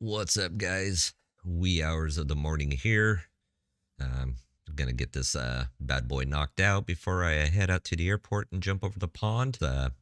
What's up, guys? Wee hours of the morning here. I'm gonna get this bad boy knocked out before I head out to the airport and jump over the pond.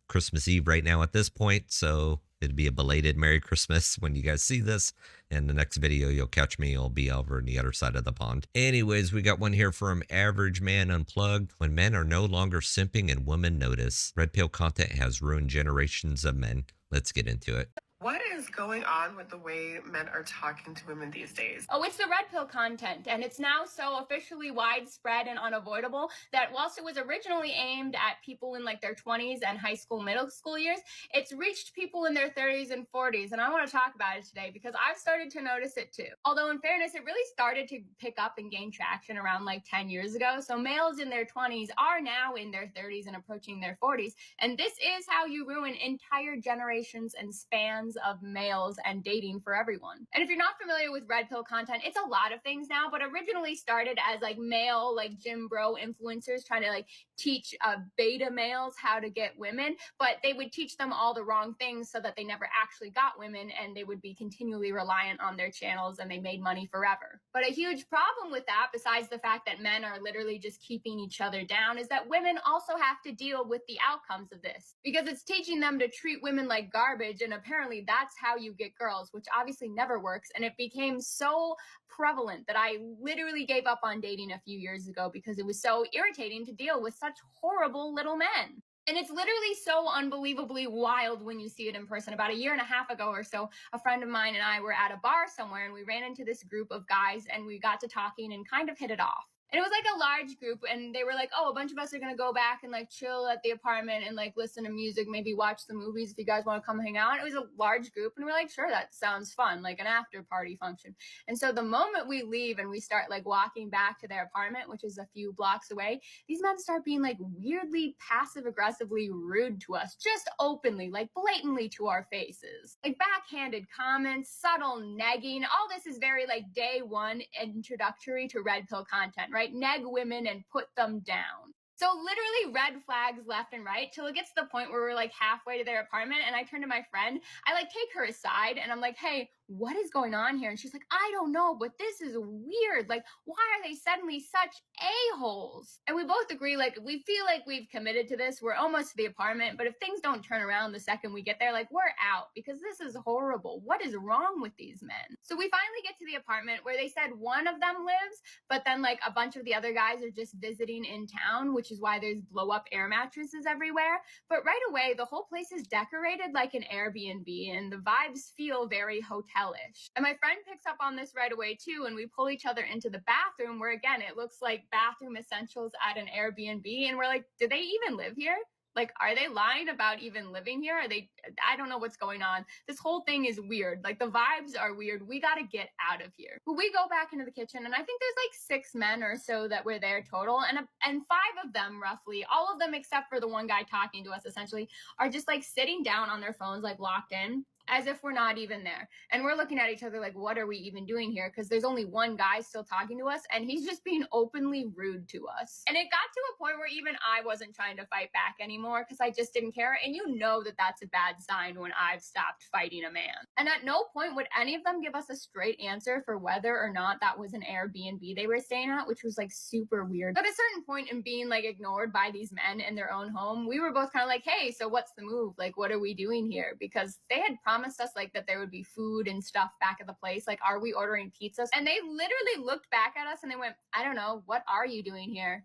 Christmas Eve right now at this point, so it'd be a belated Merry Christmas when you guys see this. And the next video you'll catch me, I'll be over on the other side of the pond. Anyways, we got one here from Average Man Unplugged. When men are no longer simping and women notice, red pill content has ruined generations of men. Let's get into it. What is going on with the way men are talking to women these days? Oh, it's the red pill content, and it's now so officially widespread and unavoidable that whilst it was originally aimed at people in like their 20s and high school, middle school years, it's reached people in their 30s and 40s. And I want to talk about it today because I've started to notice it too. Although, in fairness, it really started to pick up and gain traction around like 10 years ago. So males in their 20s are now in their 30s and approaching their 40s. And this is how you ruin entire generations and spans of males and dating for everyone. And if you're not familiar with red pill content, it's a lot of things now, but originally started as like male, like gym bro influencers trying to like teach beta males how to get women, but they would teach them all the wrong things so that they never actually got women, and they would be continually reliant on their channels and they made money forever. But a huge problem with that, besides the fact that men are literally just keeping each other down, is that women also have to deal with the outcomes of this because it's teaching them to treat women like garbage, and apparently that's how you get girls, which obviously never works. And it became so prevalent that I literally gave up on dating a few years ago because it was so irritating to deal with such horrible little men. And it's literally so unbelievably wild when you see it in person. About a year and a half ago or so, a friend of mine and I were at a bar somewhere, and we ran into this group of guys, and we got to talking and kind of hit it off. And it was like a large group, and they were like, oh, a bunch of us are gonna go back and like chill at the apartment and like listen to music, maybe watch the movies if you guys want to come hang out. And it was a large group, and we're like, sure, that sounds fun, like an after party function. And so the moment we leave and we start like walking back to their apartment, which is a few blocks away, these men start being like weirdly passive aggressively rude to us, just openly, like blatantly to our faces. Like backhanded comments, subtle negging. All this is very like day one introductory to red pill content, right? Neg women and put them down. So literally red flags left and right till it gets to the point where we're like halfway to their apartment, and I turn to my friend, I like take her aside and I'm like, hey, what is going on here? And she's like, I don't know, but this is weird. Like, why are they suddenly such a-holes? And we both agree, like, we feel like we've committed to this. We're almost to the apartment, but if things don't turn around the second we get there, like, we're out because this is horrible. What is wrong with these men? So we finally get to the apartment where they said one of them lives, but then like a bunch of the other guys are just visiting in town, which is why there's blow up air mattresses everywhere. But right away, the whole place is decorated like an Airbnb, and the vibes feel very hotel-ish. And my friend picks up on this right away too, and we pull each other into the bathroom where again, it looks like bathroom essentials at an Airbnb. And we're like, do they even live here? Like, are they lying about even living here? I don't know what's going on. This whole thing is weird. Like, the vibes are weird. We got to get out of here. But we go back into the kitchen, and I think there's like 6 men or so that were there total. And 5 of them, roughly, all of them except for the one guy talking to us, essentially, are just like sitting down on their phones, like locked in, as if we're not even there. And we're looking at each other like, what are we even doing here? Because there's only one guy still talking to us, and he's just being openly rude to us. And it got to a point where even I wasn't trying to fight back anymore because I just didn't care. And you know that that's a bad sign when I've stopped fighting a man. And at no point would any of them give us a straight answer for whether or not that was an Airbnb they were staying at, which was like super weird. But at a certain point in being like ignored by these men in their own home, we were both kind of like, hey, so what's the move? Like, what are we doing here? Because they had promised us like that there would be food and stuff back at the place. Like, are we ordering pizzas? And they literally looked back at us and they went, I don't know. What are you doing here?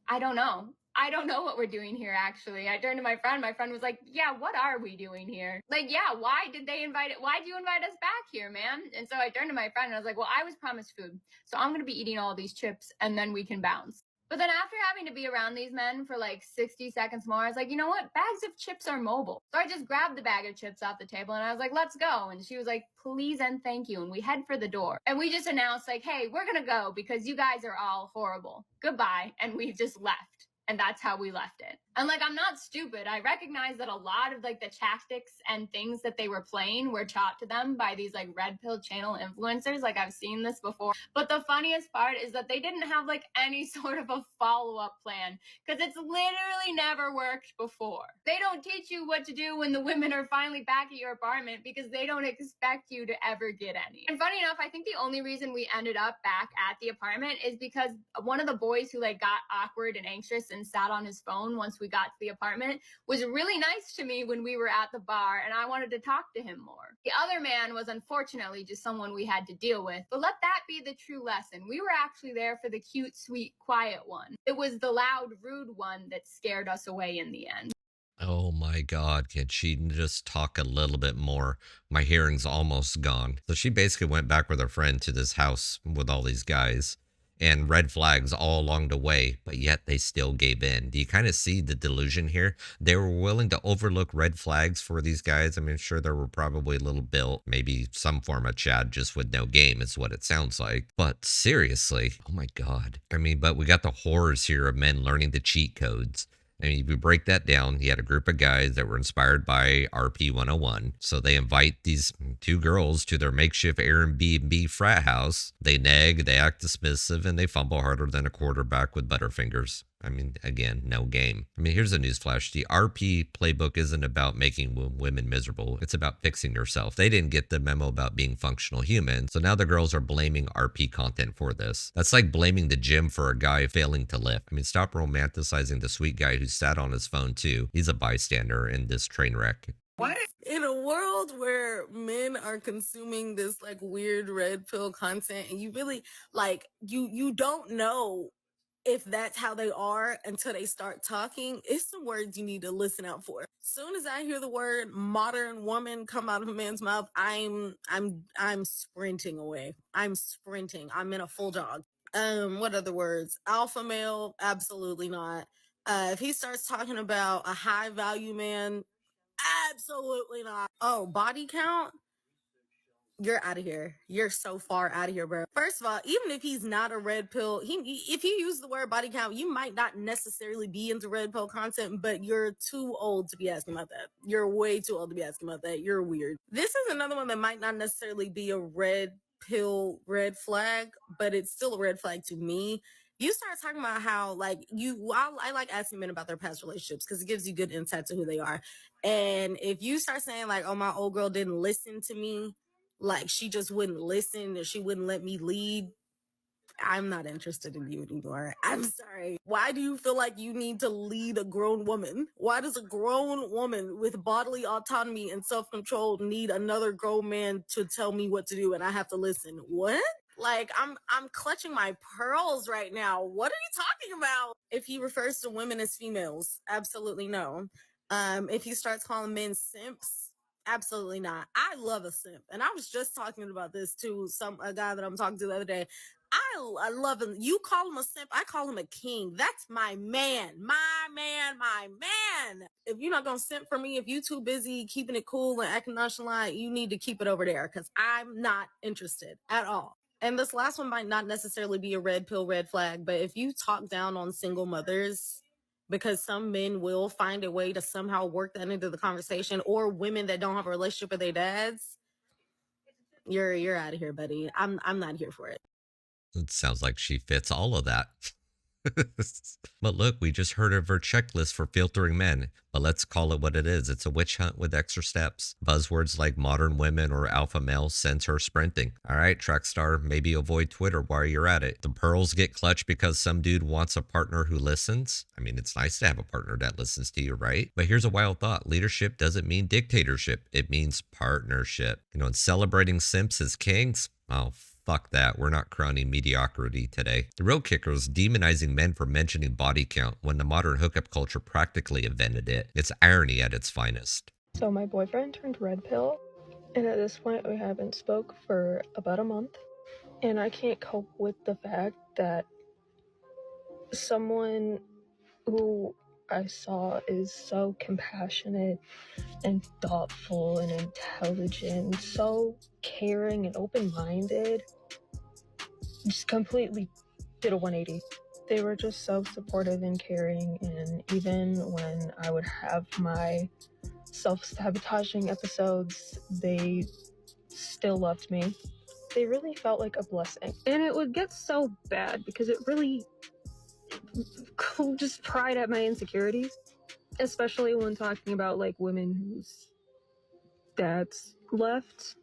I don't know. I don't know what we're doing here, actually. I turned to my friend. My friend was like, yeah, what are we doing here? Like, yeah, why did you invite us back here, man? And so I turned to my friend and I was like, well, I was promised food, so I'm going to be eating all these chips and then we can bounce. But then after having to be around these men for like 60 seconds more, I was like, you know what? Bags of chips are mobile. So I just grabbed the bag of chips off the table and I was like, let's go. And she was like, please and thank you. And we head for the door. And we just announced like, hey, we're going to go because you guys are all horrible. Goodbye. And we just left. And that's how we left it. And like, I'm not stupid. I recognize that a lot of like the tactics and things that they were playing were taught to them by these like red pill channel influencers. Like, I've seen this before. But the funniest part is that they didn't have like any sort of a follow up plan, because it's literally never worked before. They don't teach you what to do when the women are finally back at your apartment, because they don't expect you to ever get any. And funny enough, I think the only reason we ended up back at the apartment is because one of the boys who like got awkward and anxious and sat on his phone once we got to the apartment was really nice to me when we were at the bar, and I wanted to talk to him more. The other man was unfortunately just someone we had to deal with. But let that be the true lesson. We were actually there for the cute, sweet, quiet one. It was the loud, rude one that scared us away in the end. Oh my God, can she just talk a little bit more? My hearing's almost gone. So she basically went back with her friend to this house with all these guys and red flags all along the way, but yet they still gave in. Do you kind of see the delusion here? They were willing to overlook red flags for these guys. I mean, sure, there were probably a little Bill, maybe some form of Chad just with no game, is what it sounds like. But seriously, oh my God. I mean, but we got the horrors here of men learning the cheat codes. I mean, if you break that down, he had a group of guys that were inspired by RP 101. So they invite these two girls to their makeshift Airbnb frat house. They nag, they act dismissive, and they fumble harder than a quarterback with butterfingers. I mean, again, no game. I mean, here's a newsflash. The RP playbook isn't about making women miserable. It's about fixing yourself. They didn't get the memo about being functional human. So now the girls are blaming RP content for this. That's like blaming the gym for a guy failing to lift. I mean, stop romanticizing the sweet guy who sat on his phone too. He's a bystander in this train wreck. What? In a world where men are consuming this like weird red pill content, and you really like you don't know if that's how they are until they start talking, it's some words you need to listen out for. Soon as I hear the word modern woman come out of a man's mouth, I'm sprinting away. I'm sprinting. I'm in a full jog. What other words? Alpha male, absolutely not. If he starts talking about a high value man, absolutely not. Oh, body count? You're out of here. You're so far out of here, bro. First of all, even if he's not a red pill, if you use the word body count, you might not necessarily be into red pill content, but you're too old to be asking about that. You're way too old to be asking about that. You're weird. This is another one that might not necessarily be a red pill red flag, but it's still a red flag to me. You start talking about how like I like asking men about their past relationships because it gives you good insight to who they are. And if you start saying like, oh, my old girl didn't listen to me, like she just wouldn't listen or she wouldn't let me lead, I'm not interested in you anymore. I'm sorry. Why do you feel like you need to lead a grown woman? Why does a grown woman with bodily autonomy and self-control need another grown man to tell me what to do and I have to listen? What? Like I'm clutching my pearls right now. What are you talking about? If he refers to women as females, absolutely no. If he starts calling men simps, absolutely not. I love a simp. And I was just talking about this to a guy that I'm talking to the other day. I love him. You call him a simp, I call him a king. That's my man. My man, my man. If you're not gonna simp for me, if you too busy keeping it cool and acting nonchalant, you need to keep it over there because I'm not interested at all. And this last one might not necessarily be a red pill, red flag, but if you talk down on single mothers, because some men will find a way to somehow work that into the conversation, or women that don't have a relationship with their dads, you're out of here, buddy. I'm not here for it. It sounds like she fits all of that. But look, we just heard of her checklist for filtering men. But let's call it what it is. It's a witch hunt with extra steps. Buzzwords like modern women or alpha male sends her sprinting. All right, track star, maybe avoid Twitter while you're at it. The pearls get clutched because some dude wants a partner who listens. I mean, it's nice to have a partner that listens to you, right? But here's a wild thought. Leadership doesn't mean dictatorship. It means partnership. And celebrating simps as kings? Oh, fuck that. We're not crowning mediocrity today. The real kicker is demonizing men for mentioning body count when the modern hookup culture practically invented it. It's irony at its finest. So my boyfriend turned red pill, and at this point we haven't spoke for about a month. And I can't cope with the fact that someone who I saw is so compassionate and thoughtful and intelligent, so caring and open-minded, just completely did a 180. They were just so supportive and caring, and even when I would have my self-sabotaging episodes, they still loved me. They really felt like a blessing. And it would get so bad because it really just pried at my insecurities, especially when talking about like women whose dads left.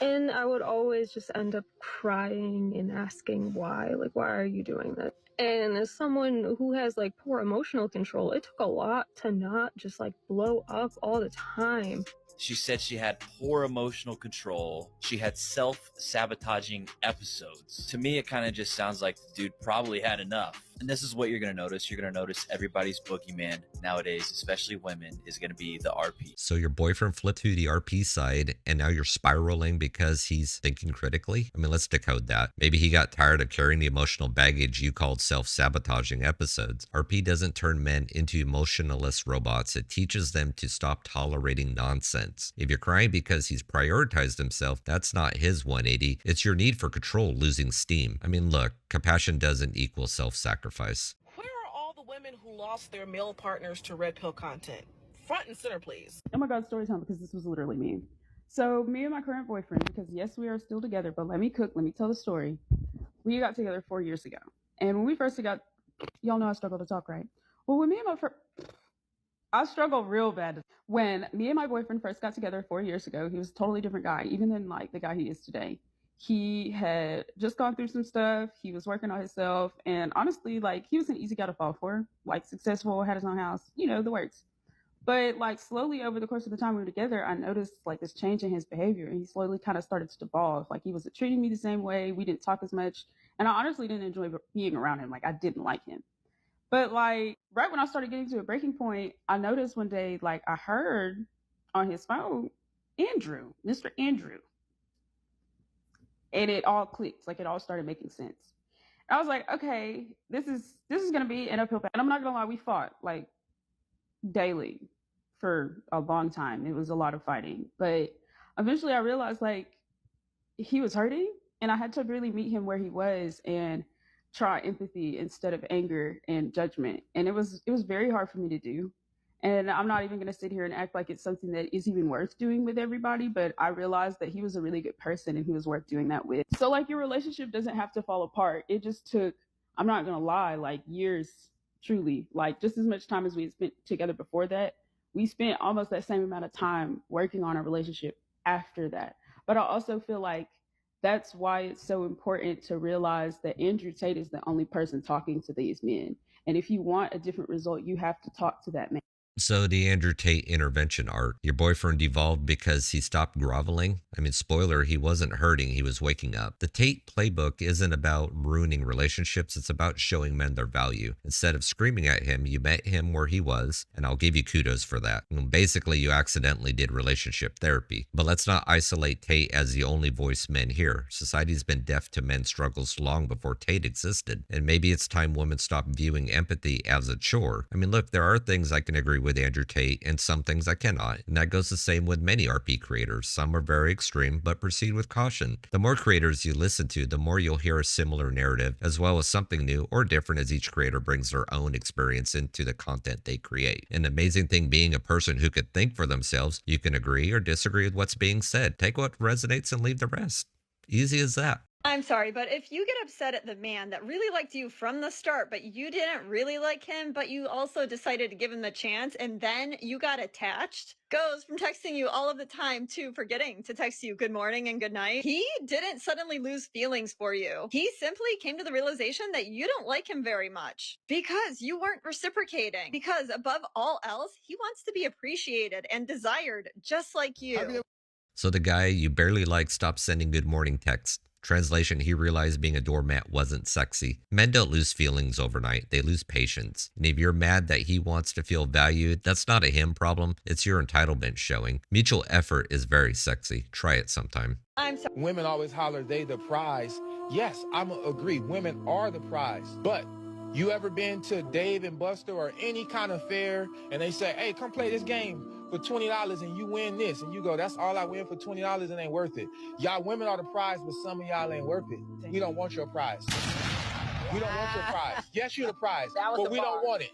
And I would always just end up crying and asking why. Like, why are you doing that? And as someone who has like poor emotional control, it took a lot to not just like blow up all the time. She said she had poor emotional control. She had self-sabotaging episodes. To me, it kind of just sounds like the dude probably had enough. And this is what you're going to notice. You're going to notice everybody's boogeyman nowadays, especially women, is going to be the RP. So your boyfriend flipped to the RP side, and now you're spiraling because he's thinking critically? I mean, let's decode that. Maybe he got tired of carrying the emotional baggage you called self-sabotaging episodes. RP doesn't turn men into emotionless robots. It teaches them to stop tolerating nonsense. If you're crying because he's prioritized himself, that's not his 180. It's your need for control losing steam. I mean, look, compassion doesn't equal self-sacrifice. Where are all the women who lost their male partners to red pill content? Front and center, please. Oh my God, story time, because this was literally me. So me and my current boyfriend, because yes, we are still together, but let me tell the story. We got together 4 years ago. And when we first got, y'all know I struggle to talk, right? Well, when me and I struggle real bad. When me and my boyfriend first got together 4 years ago, he was a totally different guy, even than like the guy he is today. He had just gone through some stuff. He was working on himself. And honestly, like, he was an easy guy to fall for. Like, successful, had his own house, you know, the works. But like, slowly over the course of the time we were together, I noticed like this change in his behavior. And he slowly kind of started to devolve. Like, he wasn't treating me the same way. We didn't talk as much. And I honestly didn't enjoy being around him. Like, I didn't like him. But like, right when I started getting to a breaking point, I noticed one day, like, I heard on his phone, Mr. Andrew. And it all clicked. Like, it all started making sense. And I was like, okay, this is gonna be an uphill battle. And I'm not gonna lie, we fought like daily for a long time. It was a lot of fighting. But eventually I realized like he was hurting, and I had to really meet him where he was and try empathy instead of anger and judgment. And it was very hard for me to do. And I'm not even going to sit here and act like it's something that is even worth doing with everybody, but I realized that he was a really good person and he was worth doing that with. So like, your relationship doesn't have to fall apart. It just took, I'm not going to lie, like years, truly, like just as much time as we had spent together before that, we spent almost that same amount of time working on our relationship after that. But I also feel like that's why it's so important to realize that Andrew Tate is the only person talking to these men. And if you want a different result, you have to talk to that man. So the Andrew Tate intervention art, your boyfriend devolved because he stopped groveling? I mean, spoiler, he wasn't hurting, he was waking up. The Tate playbook isn't about ruining relationships, it's about showing men their value. Instead of screaming at him, you met him where he was, and I'll give you kudos for that. And basically, you accidentally did relationship therapy. But let's not isolate Tate as the only voice men hear. Society's been deaf to men's struggles long before Tate existed. And maybe it's time women stop viewing empathy as a chore. I mean, look, there are things I can agree with Andrew Tate and some things I cannot. And that goes the same with many RP creators. Some are very extreme, but proceed with caution. The more creators you listen to, the more you'll hear a similar narrative, as well as something new or different as each creator brings their own experience into the content they create. An amazing thing being a person who could think for themselves, you can agree or disagree with what's being said. Take what resonates and leave the rest. Easy as that. I'm sorry, but if you get upset at the man that really liked you from the start, but you didn't really like him, but you also decided to give him a chance, and then you got attached, goes from texting you all of the time to forgetting to text you good morning and good night, he didn't suddenly lose feelings for you. He simply came to the realization that you don't like him very much because you weren't reciprocating. Because above all else, he wants to be appreciated and desired just like you. So the guy you barely liked stopped sending good morning texts. Translation, he realized being a doormat wasn't sexy. Men don't lose feelings overnight, they lose patience. And if you're mad that he wants to feel valued, that's not a him problem, it's your entitlement showing. Mutual effort is very sexy. Try it sometime. Women always holler they the prize. Yes, I'm agree, women are the prize. But you ever been to Dave and Buster or any kind of fair and they say, hey, come play this game for $20 and you win this, and you go, that's all I win for $20, it ain't worth it. Y'all women are the prize, but some of y'all ain't worth it. We don't want your prize. We don't want your prize. Yes, you're the prize, but we don't want it.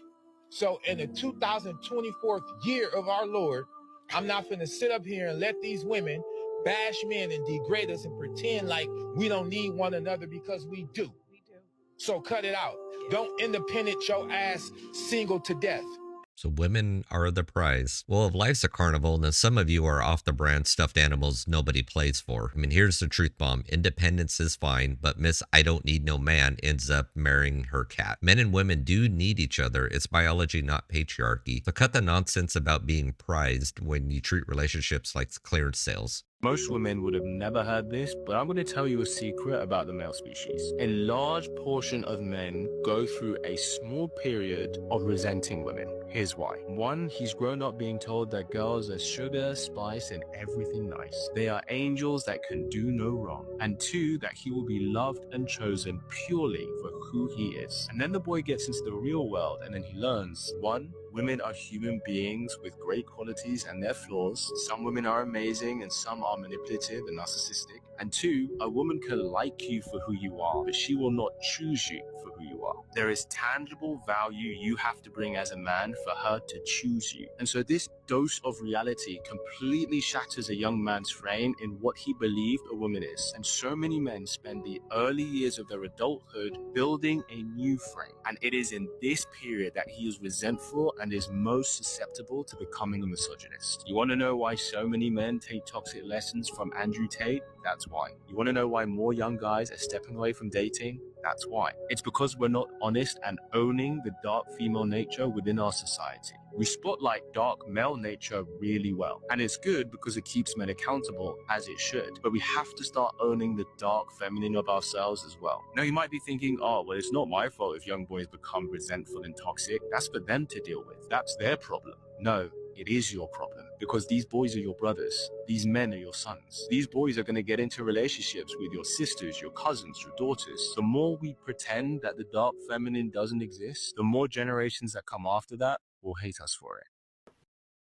So in the 2024th year of our Lord, I'm not finna sit up here and let these women bash men and degrade us and pretend like we don't need one another because we do. So cut it out. Don't independent your ass single to death. So women are the prize. Well, if life's a carnival, then some of you are off the brand stuffed animals nobody plays for. I mean, here's the truth bomb. Independence is fine, but Miss I don't need no man ends up marrying her cat. Men and women do need each other. It's biology, not patriarchy. So cut the nonsense about being prized when you treat relationships like clearance sales. Most women would have never heard this, but I'm going to tell you a secret about the male species. A large portion of men go through a small period of resenting women. Here's why. One, he's grown up being told that girls are sugar, spice, and everything nice. They are angels that can do no wrong. And two, that he will be loved and chosen purely for who he is. And then the boy gets into the real world and then he learns, one, women are human beings with great qualities and their flaws. Some women are amazing and some are manipulative and narcissistic. And two, a woman can like you for who you are, but she will not choose you for who you are. There is tangible value you have to bring as a man for her to choose you. And so this dose of reality completely shatters a young man's frame in what he believed a woman is. And so many men spend the early years of their adulthood building a new frame. And it is in this period that he is resentful and is most susceptible to becoming a misogynist. You want to know why so many men take toxic lessons from Andrew Tate? That's why. You want to know why more young guys are stepping away from dating? That's why. It's because we're not honest and owning the dark female nature within our society. We spotlight dark male nature really well. And it's good because it keeps men accountable, as it should. But we have to start owning the dark feminine of ourselves as well. Now you might be thinking, oh, well, it's not my fault if young boys become resentful and toxic. That's for them to deal with. That's their problem. No, it is your problem, because these boys are your brothers. These men are your sons. These boys are going to get into relationships with your sisters, your cousins, your daughters. The more we pretend that the dark feminine doesn't exist, the more generations that come after that will hate us for it.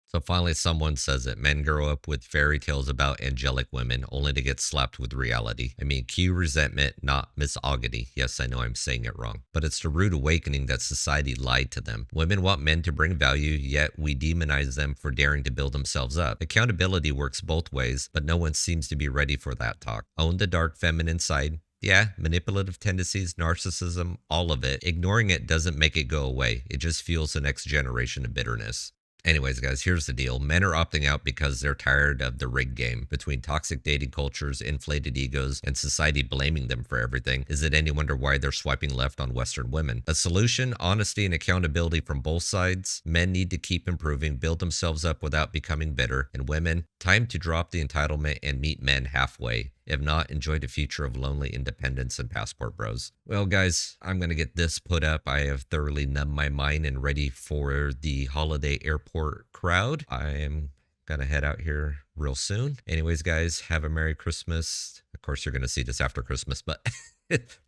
So finally, someone says it. Men grow up with fairy tales about angelic women only to get slapped with reality. I mean, cue resentment, not misogyny. Yes, I know I'm saying it wrong. But it's the rude awakening that society lied to them. Women want men to bring value, yet we demonize them for daring to build themselves up. Accountability works both ways, but no one seems to be ready for that talk. Own the dark feminine side. Yeah, manipulative tendencies, narcissism, all of it. Ignoring it doesn't make it go away. It just fuels the next generation of bitterness. Anyways, guys, here's the deal. Men are opting out because they're tired of the rigged game. Between toxic dating cultures, inflated egos, and society blaming them for everything, is it any wonder why they're swiping left on Western women? A solution, honesty, and accountability from both sides. Men need to keep improving, build themselves up without becoming bitter. And women, time to drop the entitlement and meet men halfway. If not, enjoy the future of lonely independence and passport bros. Well, guys, I'm going to get this put up. I have thoroughly numbed my mind and ready for the holiday airport crowd. I am going to head out here real soon. Anyways, guys, have a Merry Christmas. Of course, you're going to see this after Christmas, but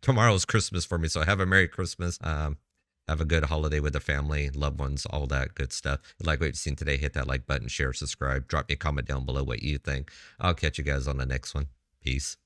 tomorrow's Christmas for me, so have a Merry Christmas. Have a good holiday with the family, loved ones, all that good stuff. If you like what you've seen today, hit that like button, share, subscribe. Drop me a comment down below what you think. I'll catch you guys on the next one. Peace.